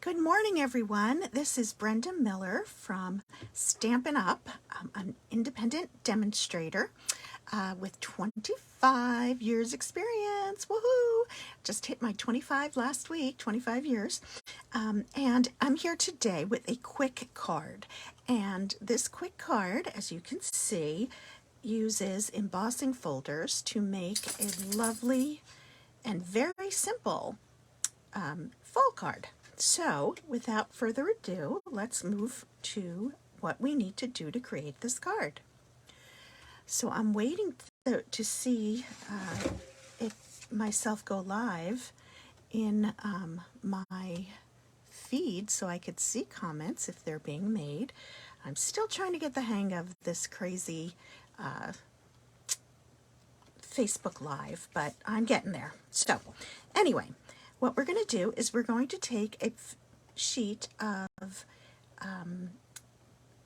Good morning, everyone. This is Brenda Miller from Stampin' Up. I'm an independent demonstrator with 25 years experience. Woohoo! Just hit my 25 last week, 25 years. And I'm here today with a quick card. And this quick card, as you can see, uses embossing folders to make a lovely and very simple fall card. So without further ado, let's move to what we need to do to create this card. So I'm waiting to see it myself go live in my feed so I could see comments if they're being made. I'm still trying to get the hang of this crazy Facebook Live, but I'm getting there. So anyway, what we're going to do is we're going to take a sheet of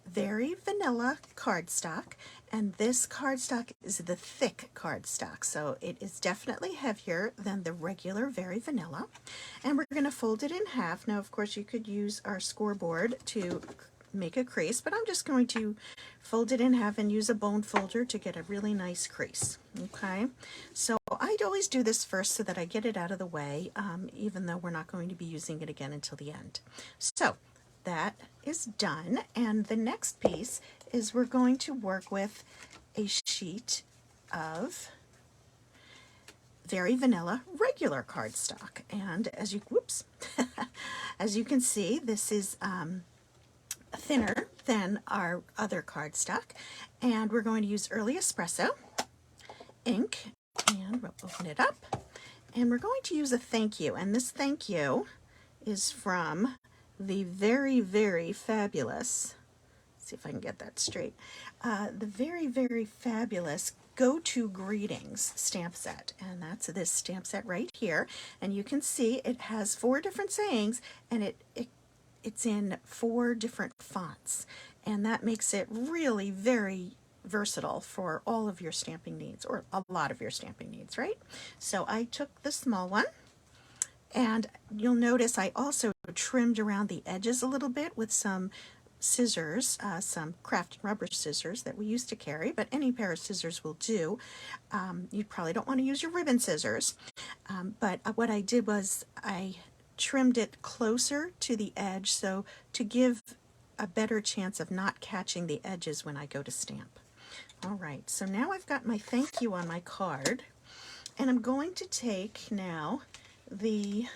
very vanilla cardstock, and this cardstock is the thick cardstock, so it is definitely heavier than the regular very vanilla. And we're going to fold it in half. Now, of course, you could use our scoreboard to make a crease, but I'm just going to fold it in half and use a bone folder to get a really nice crease. Okay, so I'd always do this first so that I get it out of the way, even though we're not going to be using it again until the end. So that is done, and the next piece is we're going to work with a sheet of very vanilla regular cardstock. And as you as you can see, this is thinner than our other cardstock, and we're going to use early espresso ink, and we'll open it up, and we're going to use a thank you, and this thank you is from the very fabulous, let's see if I can get that straight, the very fabulous Go-To Greetings stamp set, and that's this stamp set right here. And you can see it has 4 different sayings, and it's in 4 different fonts, and that makes it really very versatile for all of your stamping needs, or a lot of your stamping needs, right? So I took the small one, and you'll notice I also trimmed around the edges a little bit with some scissors, some craft rubber scissors that we used to carry, but any pair of scissors will do. You probably don't want to use your ribbon scissors, but what I did was I trimmed it closer to the edge, so to give a better chance of not catching the edges when I go to stamp. All right, so now I've got my thank you on my card, and I'm going to take now the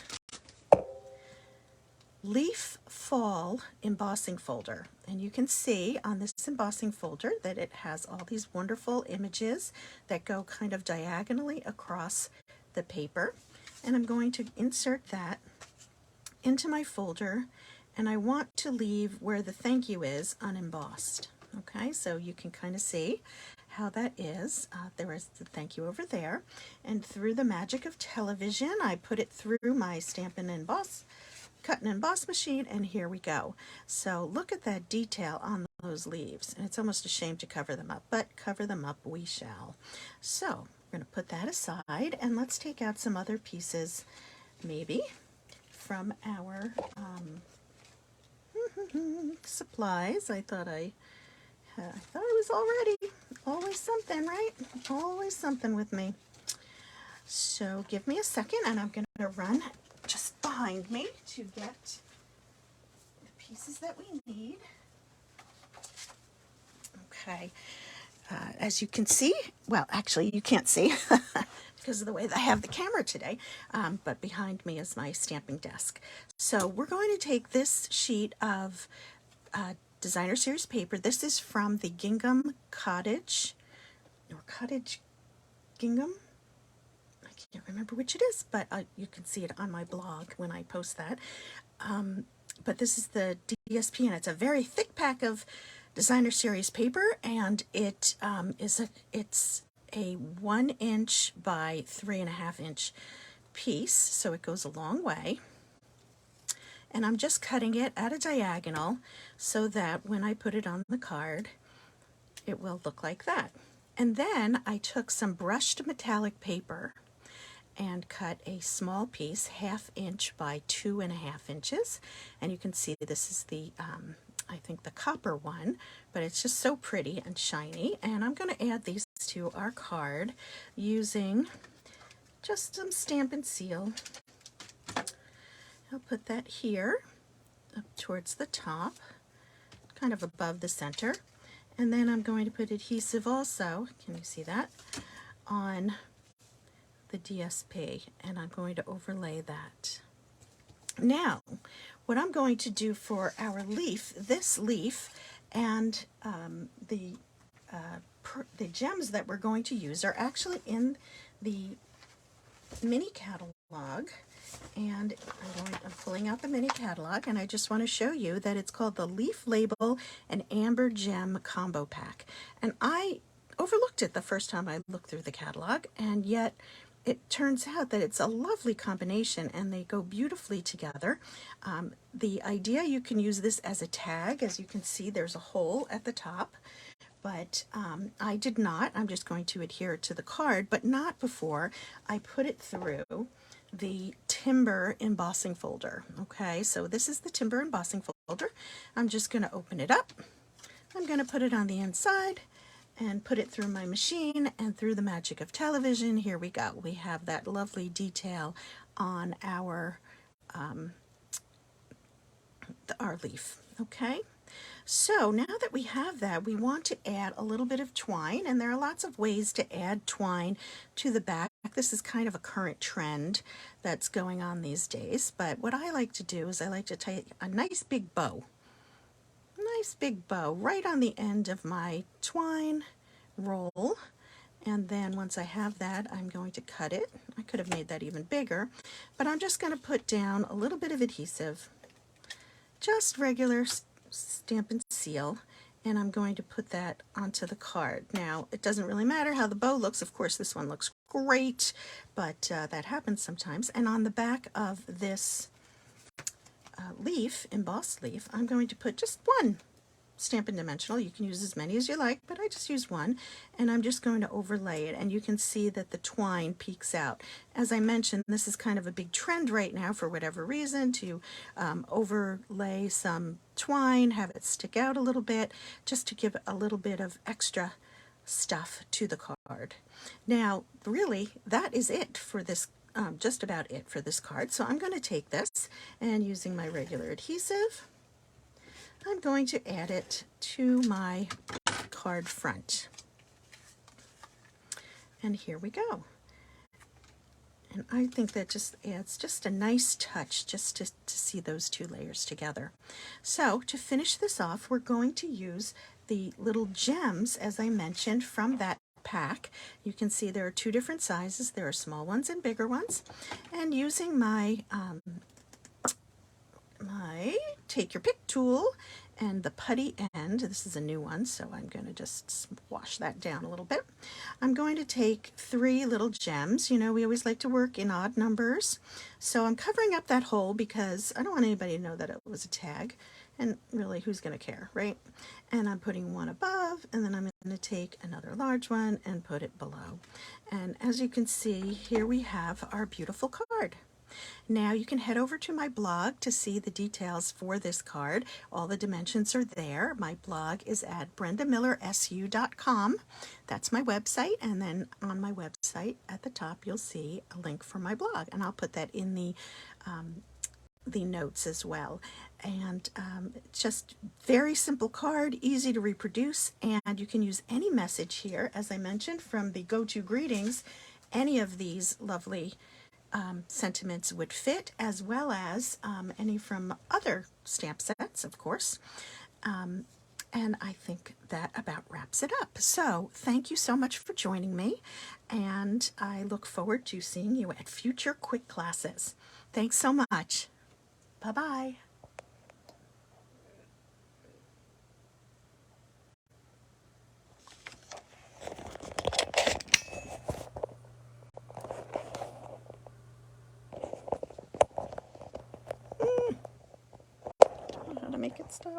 Leaf Fall embossing folder, and you can see on this embossing folder that it has all these wonderful images that go kind of diagonally across the paper, and I'm going to insert that into my folder, and I want to leave where the thank you is unembossed. Okay, so you can kind of see how that is. There is the thank you over there, and through the magic of television, I put it through my Stamp and Emboss, cut and emboss machine, and here we go. So look at that detail on those leaves, and it's almost a shame to cover them up, but cover them up we shall. So we're going to put that aside, and let's take out some other pieces, maybe from our supplies. I thought it was always something, right? Always something with me. So give me a second, and I'm going to run just behind me to get the pieces that we need. Okay, as you can see, well, actually you can't see because of the way that I have the camera today, but behind me is my stamping desk. So we're going to take this sheet of designer series paper. This is from the Gingham Cottage, or Cottage Gingham. I can't remember which it is, but you can see it on my blog when I post that. But this is the DSP, and it's a very thick pack of designer series paper, and it's a 1 inch by 3.5 inch piece, so it goes a long way. And I'm just cutting it at a diagonal so that when I put it on the card, it will look like that. And then I took some brushed metallic paper and cut a small piece, 1/2 inch by 2.5 inches. And you can see this is the, I think the copper one, but it's just so pretty and shiny. And I'm going to add these to our card using just some Stampin' Seal. I'll put that here up towards the top, kind of above the center. And then I'm going to put adhesive also, can you see that, on the DSP, and I'm going to overlay that. Now, what I'm going to do for our leaf, this leaf, and the gems that we're going to use are actually in the mini catalog. And I'm pulling out the mini catalog, and I just want to show you that it's called the Leaf Label and Amber Gem Combo Pack. And I overlooked it the first time I looked through the catalog, and yet it turns out that it's a lovely combination and they go beautifully together. The idea, you can use this as a tag. As you can see, there's a hole at the top, but I did not. I'm just going to adhere it to the card, but not before I put it through the timber embossing folder. Okay, so this is the timber embossing folder. I'm just going to open it up. I'm going to put it on the inside and put it through my machine, and through the magic of television, here we go. We have that lovely detail on our leaf. Okay, so now that we have that, we want to add a little bit of twine, and there are lots of ways to add twine to the back. This is kind of a current trend that's going on these days, but what I like to do is I like to take a nice big bow right on the end of my twine roll, and then once I have that, I'm going to cut it. I could have made that even bigger, but I'm just going to put down a little bit of adhesive, just regular Stampin' Seal, and I'm going to put that onto the card. Now, it doesn't really matter how the bow looks. Of course, this one looks great, but that happens sometimes. And on the back of this leaf, embossed leaf, I'm going to put just one Stampin' Dimensional. You can use as many as you like, but I just use one, and I'm just going to overlay it, and you can see that the twine peeks out. As I mentioned, this is kind of a big trend right now for whatever reason to overlay some twine, have it stick out a little bit, just to give a little bit of extra stuff to the card. Now, really, that is it for this, just about it for this card. So I'm going to take this, and using my regular adhesive, I'm going to add it to my card front. And here we go. And I think that just adds just a nice touch just to see those two layers together. So to finish this off, we're going to use the little gems, as I mentioned, from that pack. You can see there are two different sizes. There are small ones and bigger ones. And using my my take your pick tool and the putty end, this is a new one, so I'm going to just wash that down a little bit. I'm going to take 3 little gems. You know, we always like to work in odd numbers, so I'm covering up that hole because I don't want anybody to know that it was a tag, and really, who's going to care, right? And I'm putting one above, and then I'm going to take another large one and put it below. And as you can see, here we have our beautiful card. Now you can head over to my blog to see the details for this card. All the dimensions are there. My blog is at brendamillersu.com. That's my website, and then on my website at the top you'll see a link for my blog, and I'll put that in the notes as well. And it's just very simple card, easy to reproduce, and you can use any message here. As I mentioned, from the go-to greetings, any of these lovely sentiments would fit, as well as any from other stamp sets, of course. And I think that about wraps it up. So thank you so much for joining me, and I look forward to seeing you at future quick classes. Thanks so much. Bye-bye. Don't know how to make it stop.